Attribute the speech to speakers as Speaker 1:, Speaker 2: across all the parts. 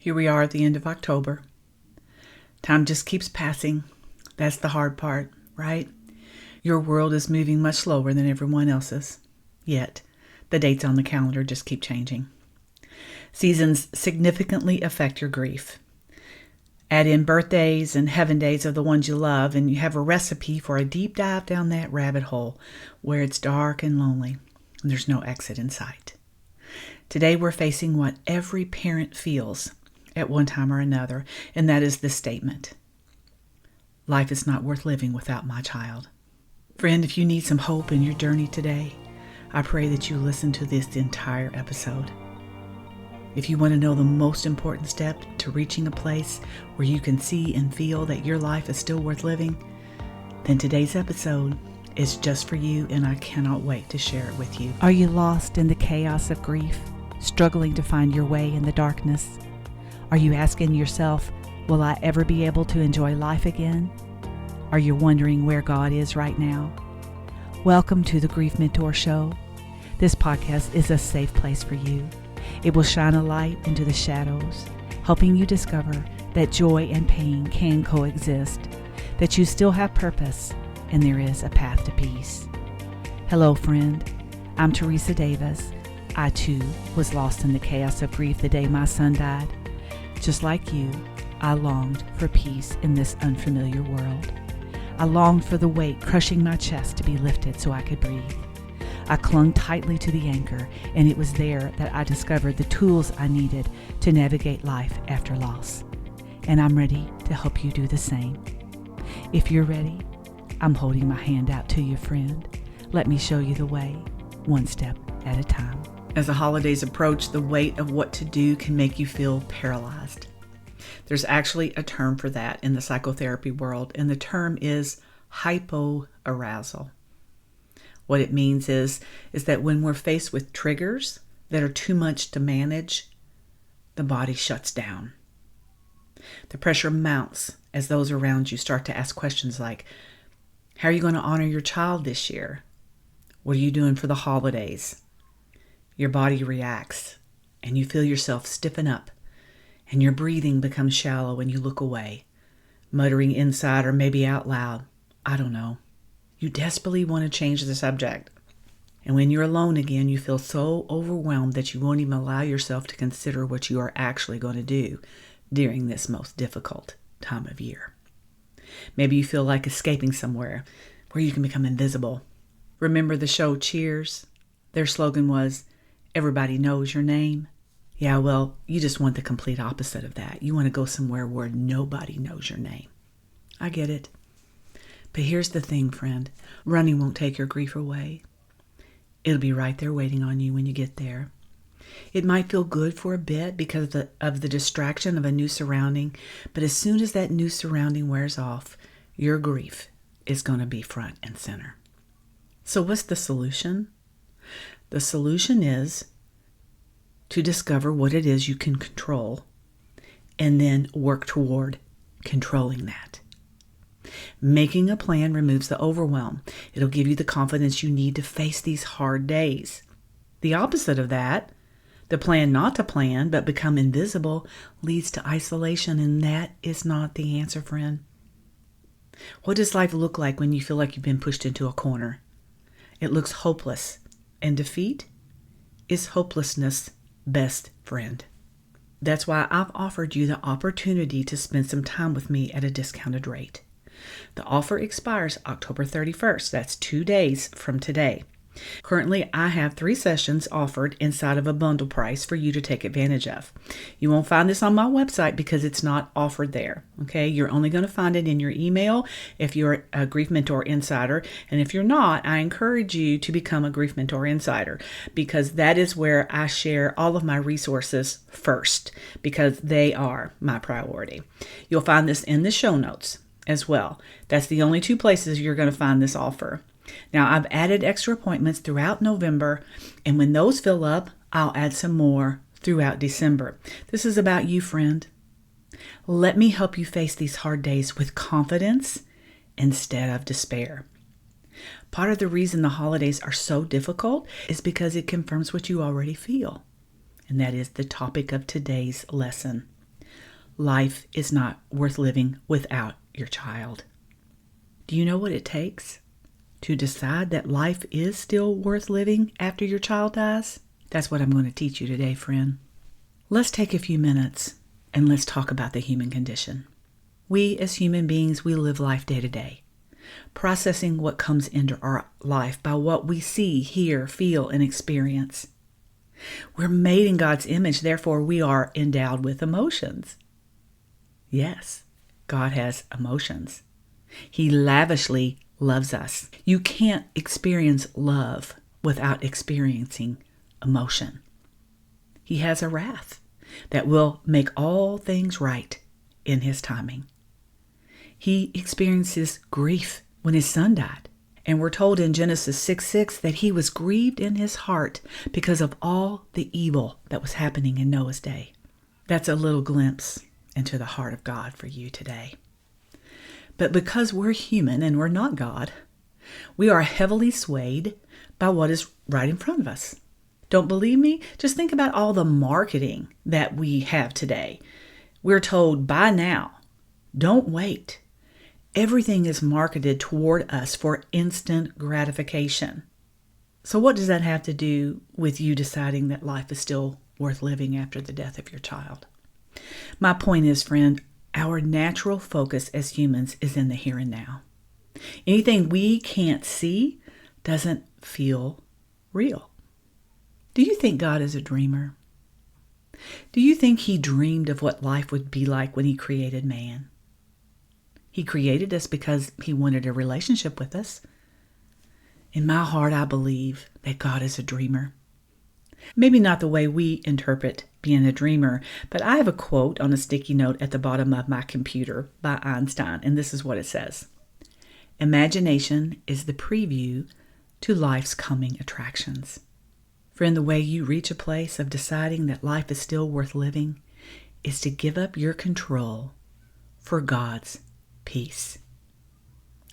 Speaker 1: Here we are at the end of October. Time just keeps passing. That's the hard part, right? Your world is moving much slower than everyone else's. Yet, the dates on the calendar just keep changing. Seasons significantly affect your grief. Add in birthdays and heaven days of the ones you love, and you have a recipe for a deep dive down that rabbit hole where it's dark and lonely and there's no exit in sight. Today we're facing what every parent feels at one time or another, and that is this statement: life is not worth living without my child. Friend, if you need some hope in your journey today, I pray that you listen to this entire episode. If you want to know the most important step to reaching a place where you can see and feel that your life is still worth living, then today's episode is just for you, and I cannot wait to share it with you.
Speaker 2: Are you lost in the chaos of grief, struggling to find your way in the darkness? Are you asking yourself, will I ever be able to enjoy life again? Are you wondering where God is right now? Welcome to the Grief Mentor Show. This podcast is a safe place for you. It will shine a light into the shadows, helping you discover that joy and pain can coexist, that you still have purpose, and there is a path to peace. Hello, friend. I'm Teresa Davis. I, too, was lost in the chaos of grief the day my son died. Just like you, I longed for peace in this unfamiliar world. I longed for the weight crushing my chest to be lifted so I could breathe. I clung tightly to the anchor, and it was there that I discovered the tools I needed to navigate life after loss. And I'm ready to help you do the same. If you're ready, I'm holding my hand out to you, friend. Let me show you the way, one step at a time.
Speaker 1: As the holidays approach, the weight of what to do can make you feel paralyzed. There's actually a term for that in the psychotherapy world, and the term is hypoarousal. What it means is that when we're faced with triggers that are too much to manage, the body shuts down. The pressure mounts as those around you start to ask questions like, how are you going to honor your child this year? What are you doing for the holidays? Your body reacts, and you feel yourself stiffen up, and your breathing becomes shallow, and you look away, muttering inside or maybe out loud, I don't know. You desperately want to change the subject. And when you're alone again, you feel so overwhelmed that you won't even allow yourself to consider what you are actually going to do during this most difficult time of year. Maybe you feel like escaping somewhere where you can become invisible. Remember the show Cheers? Their slogan was, everybody knows your name. Yeah, well, you just want the complete opposite of that. You want to go somewhere where nobody knows your name. I get it. But here's the thing, friend. Running won't take your grief away. It'll be right there waiting on you when you get there. It might feel good for a bit because of the distraction of a new surrounding, but as soon as that new surrounding wears off, your grief is going to be front and center. So what's the solution? The solution is to discover what it is you can control and then work toward controlling that. Making a plan removes the overwhelm. It'll give you the confidence you need to face these hard days. The opposite of that, the plan not to plan but become invisible, leads to isolation, and that is not the answer, friend. What does life look like when you feel like you've been pushed into a corner? It looks hopeless, and defeat is hopelessness' best friend. That's why I've offered you the opportunity to spend some time with me at a discounted rate. The offer expires October 31st. That's 2 days from today. Currently, I have 3 sessions offered inside of a bundle price for you to take advantage of. You won't find this on my website because it's not offered there. Okay, you're only going to find it in your email if you're a Grief Mentor Insider. And if you're not, I encourage you to become a Grief Mentor Insider because that is where I share all of my resources first because they are my priority. You'll find this in the show notes as well. That's the only 2 places you're going to find this offer. Now, I've added extra appointments throughout November, and when those fill up, I'll add some more throughout December. This is about you, friend. Let me help you face these hard days with confidence instead of despair. Part of the reason the holidays are so difficult is because it confirms what you already feel, and that is the topic of today's lesson. Life is not worth living without your child. Do you know what it takes to decide that life is still worth living after your child dies? That's what I'm going to teach you today, friend. Let's take a few minutes and let's talk about the human condition. We as human beings, we live life day to day, processing what comes into our life by what we see, hear, feel, and experience. We're made in God's image, therefore we are endowed with emotions. Yes, God has emotions. He lavishly loves us. You can't experience love without experiencing emotion. He has a wrath that will make all things right in His timing. He experiences grief when His son died. And we're told in Genesis 6:6 that He was grieved in His heart because of all the evil that was happening in Noah's day. That's a little glimpse into the heart of God for you today. But because we're human and we're not God, we are heavily swayed by what is right in front of us. Don't believe me? Just think about all the marketing that we have today. We're told, buy now, don't wait. Everything is marketed toward us for instant gratification. So what does that have to do with you deciding that life is still worth living after the death of your child? My point is, friend, our natural focus as humans is in the here and now. Anything we can't see doesn't feel real. Do you think God is a dreamer? Do you think He dreamed of what life would be like when He created man? He created us because He wanted a relationship with us. In my heart, I believe that God is a dreamer. Maybe not the way we interpret being a dreamer, but I have a quote on a sticky note at the bottom of my computer by Einstein, and this is what it says. Imagination is the preview to life's coming attractions. Friend, the way you reach a place of deciding that life is still worth living is to give up your control for God's peace.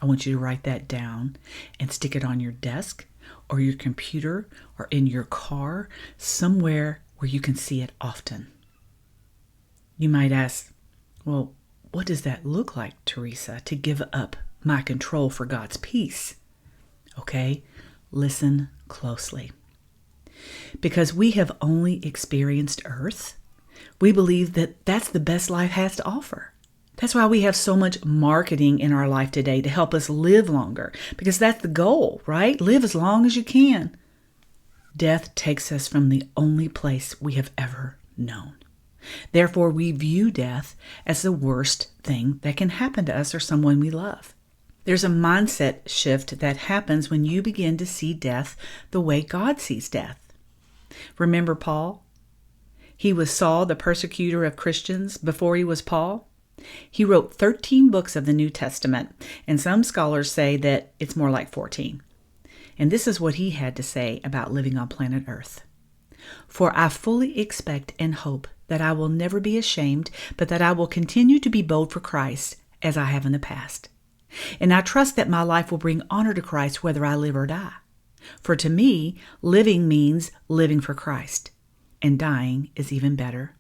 Speaker 1: I want you to write that down and stick it on your desk or your computer or in your car, somewhere where you can see it often. You might ask, well, what does that look like, Teresa, to give up my control for God's peace? Okay, listen closely. Because we have only experienced earth, we believe that that's the best life has to offer. That's why we have so much marketing in our life today to help us live longer, because that's the goal, right? Live as long as you can. Death takes us from the only place we have ever known. Therefore, we view death as the worst thing that can happen to us or someone we love. There's a mindset shift that happens when you begin to see death the way God sees death. Remember Paul? He was Saul, the persecutor of Christians, before he was Paul. He wrote 13 books of the New Testament, and some scholars say that it's more like 14. And this is what he had to say about living on planet Earth. For I fully expect and hope that I will never be ashamed, but that I will continue to be bold for Christ, as I have in the past. And I trust that my life will bring honor to Christ whether I live or die. For to me, living means living for Christ, and dying is even better.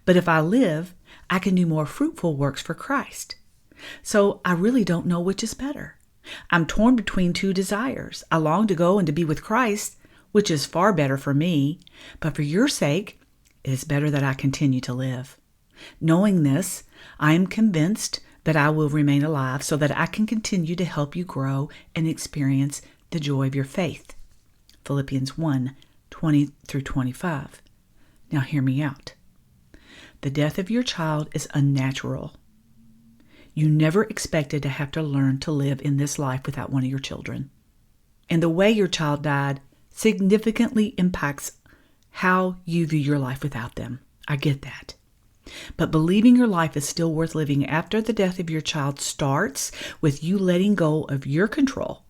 Speaker 1: But if I live, I can do more fruitful works for Christ. So I really don't know which is better. I'm torn between two desires. I long to go and to be with Christ, which is far better for me. But for your sake, it is better that I continue to live. Knowing this, I am convinced that I will remain alive so that I can continue to help you grow and experience the joy of your faith. Philippians 1:20-25. Now hear me out. The death of your child is unnatural. You never expected to have to learn to live in this life without one of your children. And the way your child died significantly impacts how you view your life without them. I get that. But believing your life is still worth living after the death of your child starts with you letting go of your control,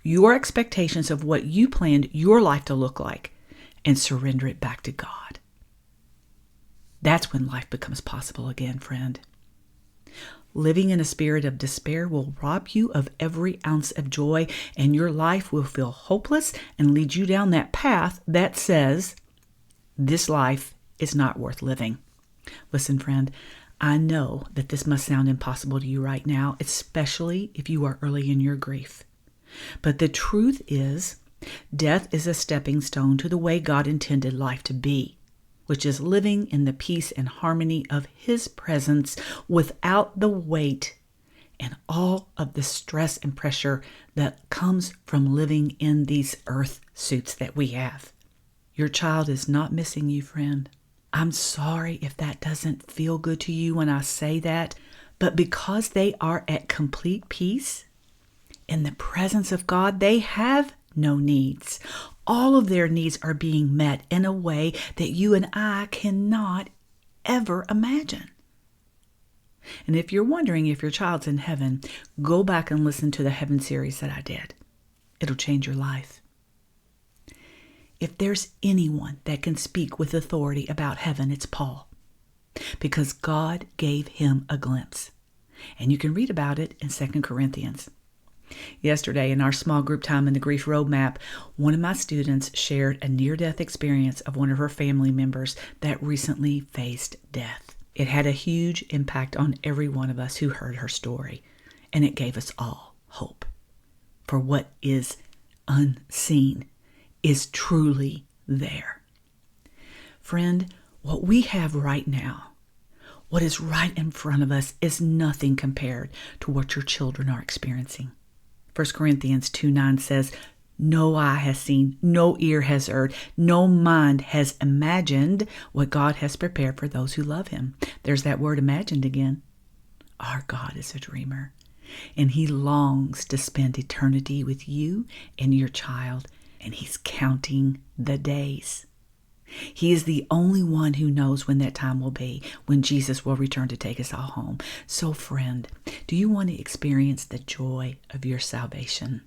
Speaker 1: your expectations of what you planned your life to look like, and surrender it back to God. That's when life becomes possible again, friend. Living in a spirit of despair will rob you of every ounce of joy, and your life will feel hopeless and lead you down that path that says, this life is not worth living. Listen, friend, I know that this must sound impossible to you right now, especially if you are early in your grief. But the truth is, death is a stepping stone to the way God intended life to be, which is living in the peace and harmony of His presence without the weight and all of the stress and pressure that comes from living in these earth suits that we have. Your child is not missing you, friend. I'm sorry if that doesn't feel good to you when I say that, but because they are at complete peace in the presence of God, they have no needs. All of their needs are being met in a way that you and I cannot ever imagine. And if you're wondering if your child's in heaven, go back and listen to the Heaven series that I did. It'll change your life. If there's anyone that can speak with authority about heaven, it's Paul, because God gave him a glimpse. And you can read about it in 2 Corinthians. Yesterday, in our small group time in the Grief Roadmap, one of my students shared a near-death experience of one of her family members that recently faced death. It had a huge impact on every one of us who heard her story, and it gave us all hope. For what is unseen is truly there. Friend, what we have right now, what is right in front of us, is nothing compared to what your children are experiencing. 1 Corinthians 2:9 says, "No eye has seen, no ear has heard, no mind has imagined what God has prepared for those who love Him." There's that word imagined again. Our God is a dreamer, and He longs to spend eternity with you and your child, and He's counting the days. He is the only one who knows when that time will be, when Jesus will return to take us all home. So, friend, do you want to experience the joy of your salvation?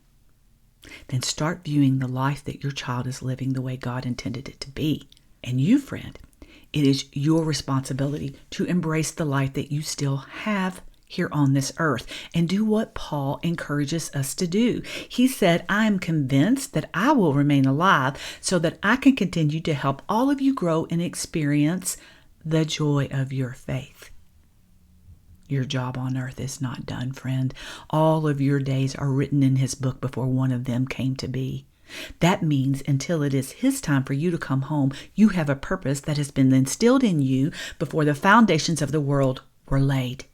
Speaker 1: Then start viewing the life that your child is living the way God intended it to be. And you, friend, it is your responsibility to embrace the life that you still have here on this earth and do what Paul encourages us to do. He said, "I am convinced that I will remain alive so that I can continue to help all of you grow and experience the joy of your faith." Your job on earth is not done, friend. All of your days are written in His book before one of them came to be. That means until it is His time for you to come home, you have a purpose that has been instilled in you before the foundations of the world were laid.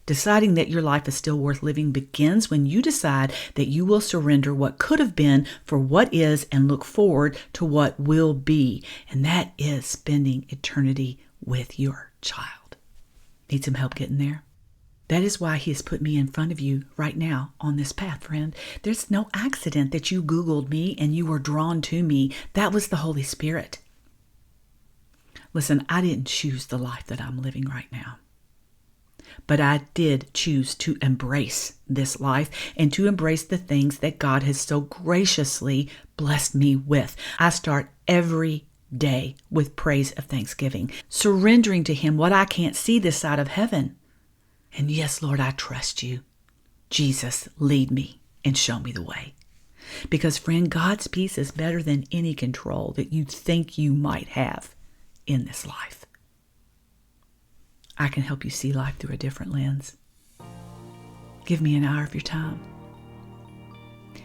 Speaker 1: Deciding that your life is still worth living begins when you decide that you will surrender what could have been for what is and look forward to what will be. And that is spending eternity with your child. Need some help getting there? That is why He has put me in front of you right now on this path, friend. There's no accident that you Googled me and you were drawn to me. That was the Holy Spirit. Listen, I didn't choose the life that I'm living right now. But I did choose to embrace this life and to embrace the things that God has so graciously blessed me with. I start every day with praise of thanksgiving, surrendering to Him what I can't see this side of heaven. And yes, Lord, I trust You. Jesus, lead me and show me the way. Because, friend, God's peace is better than any control that you think you might have in this life. I can help you see life through a different lens. Give me an hour of your time.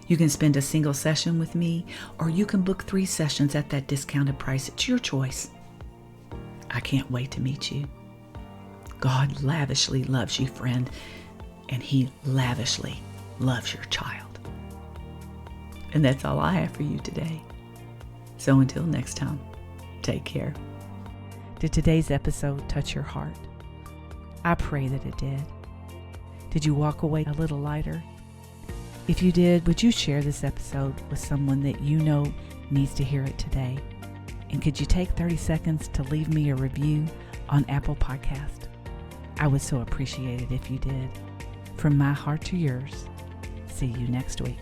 Speaker 1: You can spend a single session with me, or you can book 3 sessions at that discounted price. It's your choice. I can't wait to meet you. God lavishly loves you, friend, and He lavishly loves your child. And that's all I have for you today. So until next time, take care.
Speaker 2: Did today's episode touch your heart? I pray that it did. Did you walk away a little lighter? If you did, would you share this episode with someone that you know needs to hear it today? And could you take 30 seconds to leave me a review on Apple Podcast? I would so appreciate it if you did. From my heart to yours, see you next week.